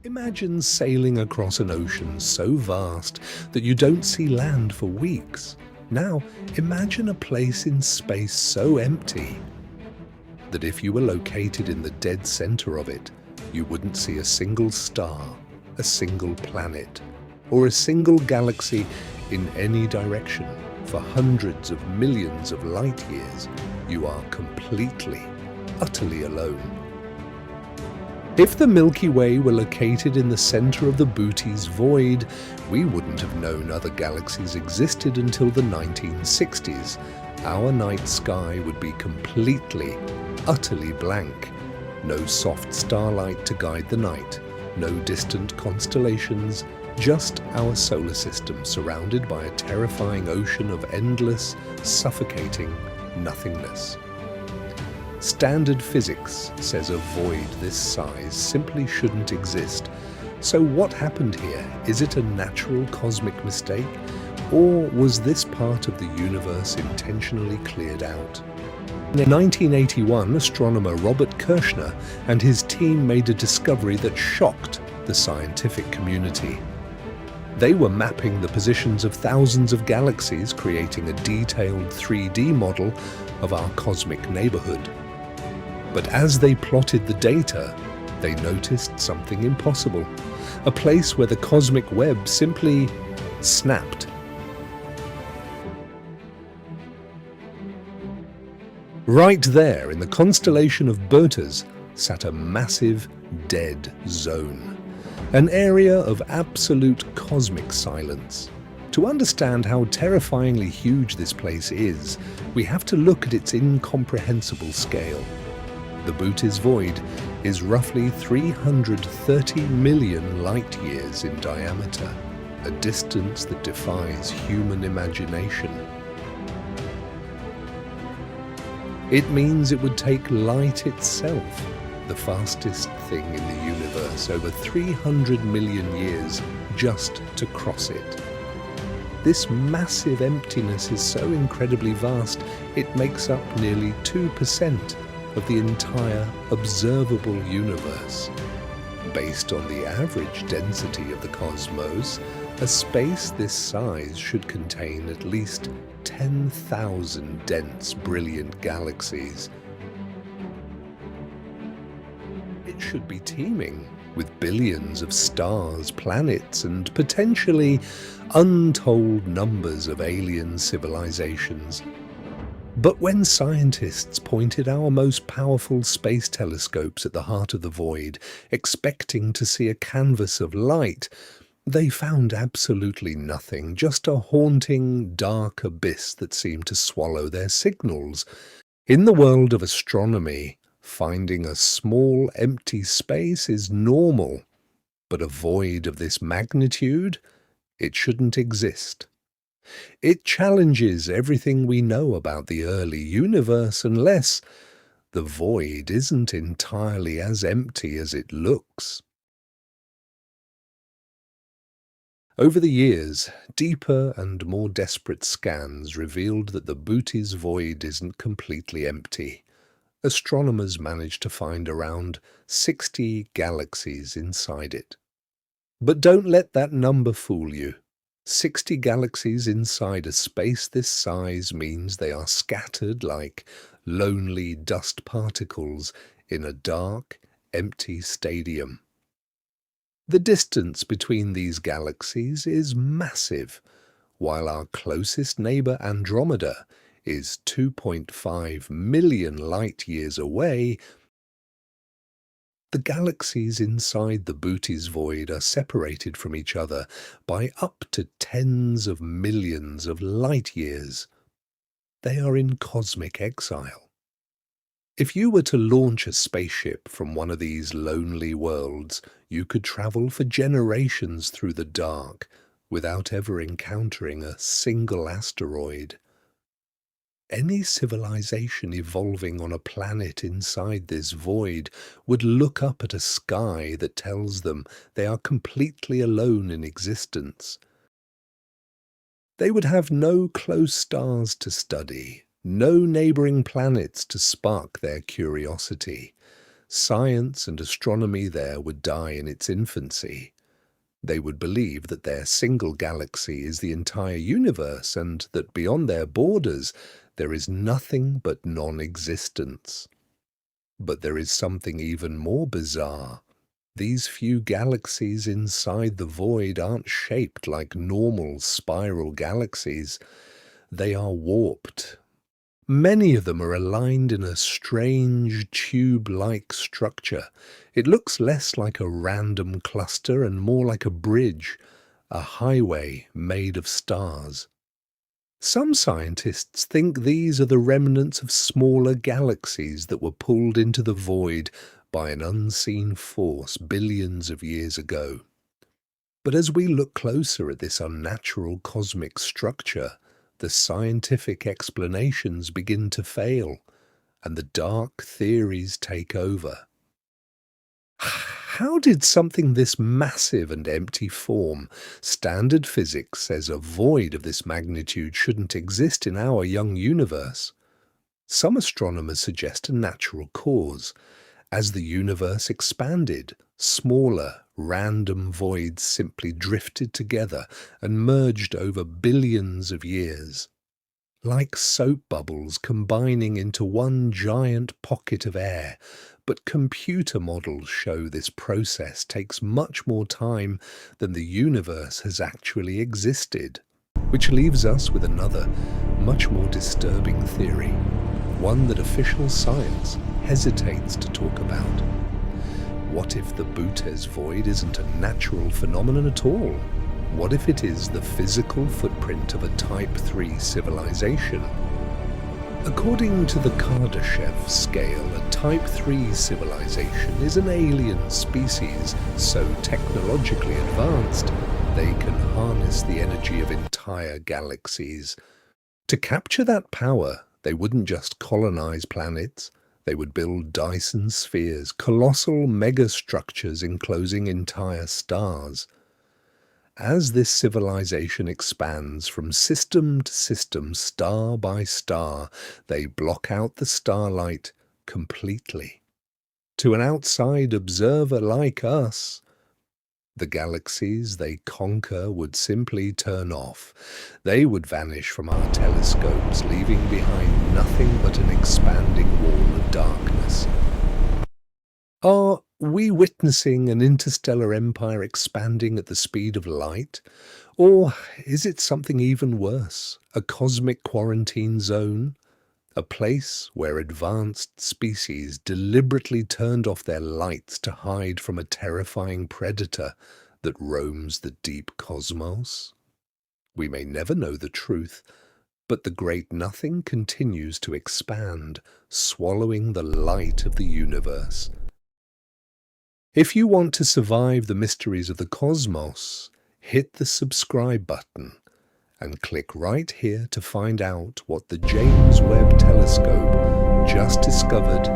Imagine sailing across an ocean so vast that you don't see land for weeks. Now, imagine a place in space so empty that if you were located in the dead center of it, you wouldn't see a single star, a single planet, or a single galaxy in any direction. For hundreds of millions of light years, you are completely, utterly alone. If the Milky Way were located in the center of the Bootes void, we wouldn't have known other galaxies existed until the 1960s. Our night sky would be completely, utterly blank. No soft starlight to guide the night, no distant constellations, just our solar system surrounded by a terrifying ocean of endless, suffocating nothingness. Standard physics says a void this size simply shouldn't exist. So what happened here? Is it a natural cosmic mistake? Or was this part of the universe intentionally cleared out? In 1981, astronomer Robert Kirshner and his team made a discovery that shocked the scientific community. They were mapping the positions of thousands of galaxies, creating a detailed 3D model of our cosmic neighborhood. But as they plotted the data, they noticed something impossible. A place where the cosmic web simply snapped. Right there in the constellation of Bootes sat a massive dead zone, an area of absolute cosmic silence. To understand how terrifyingly huge this place is, we have to look at its incomprehensible scale. The Bootes void is roughly 330 million light-years in diameter, a distance that defies human imagination. It means it would take light itself, the fastest thing in the universe, over 300 million years just to cross it. This massive emptiness is so incredibly vast, it makes up nearly 2% of the entire observable universe. Based on the average density of the cosmos, a space this size should contain at least 10,000 dense, brilliant galaxies. It should be teeming with billions of stars, planets, and potentially untold numbers of alien civilizations. But when scientists pointed our most powerful space telescopes at the heart of the void, expecting to see a canvas of light, they found absolutely nothing, just a haunting, dark abyss that seemed to swallow their signals. In the world of astronomy, finding a small, empty space is normal, but a void of this magnitude, it shouldn't exist. It challenges everything we know about the early universe unless the void isn't entirely as empty as it looks. Over the years, deeper and more desperate scans revealed that the Bootes void isn't completely empty. Astronomers managed to find around 60 galaxies inside it. But don't let that number fool you. 60 galaxies inside a space this size means they are scattered like lonely dust particles in a dark, empty stadium. The distance between these galaxies is massive. While our closest neighbor Andromeda is 2.5 million light-years away, the galaxies inside the Bootes void are separated from each other by up to tens of millions of light-years. They are in cosmic exile. If you were to launch a spaceship from one of these lonely worlds, you could travel for generations through the dark without ever encountering a single asteroid. Any civilization evolving on a planet inside this void would look up at a sky that tells them they are completely alone in existence. They would have no close stars to study, no neighboring planets to spark their curiosity. science and astronomy there would die in its infancy. They would believe that their single galaxy is the entire universe and that beyond their borders there is nothing but non-existence. But there is something even more bizarre. These few galaxies inside the void aren't shaped like normal spiral galaxies. They are warped. Many of them are aligned in a strange tube-like structure. It looks less like a random cluster and more like a bridge, a highway made of stars. Some scientists think these are the remnants of smaller galaxies that were pulled into the void by an unseen force billions of years ago. But as we look closer at this unnatural cosmic structure, the scientific explanations begin to fail, and the dark theories take over. How did something this massive and empty form? Standard physics says a void of this magnitude shouldn't exist in our young universe. Some astronomers suggest a natural cause. As the universe expanded, smaller, random voids simply drifted together and merged over billions of years. Like soap bubbles combining into one giant pocket of air, but computer models show this process takes much more time than the universe has actually existed. Which leaves us with another, much more disturbing theory, one that official science hesitates to talk about. What if the Butes void isn't a natural phenomenon at all? What if it is the physical footprint of a Type 3 civilization? According to the Kardashev scale, a Type 3 civilization is an alien species so technologically advanced they can harness the energy of entire galaxies. To capture that power, they wouldn't just colonize planets, they would build Dyson Spheres, colossal megastructures enclosing entire stars. As this civilization expands from system to system, star by star, they block out the starlight completely. To an outside observer like us, the galaxies they conquer would simply turn off. They would vanish from our telescopes, leaving behind nothing but an expanding wall of darkness. Are we witnessing an interstellar empire expanding at the speed of light? Or is it something even worse, a cosmic quarantine zone? A place where advanced species deliberately turned off their lights to hide from a terrifying predator that roams the deep cosmos? We may never know the truth, but the great nothing continues to expand, swallowing the light of the universe. If you want to survive the mysteries of the cosmos, hit the subscribe button and click right here to find out what the James Webb Telescope just discovered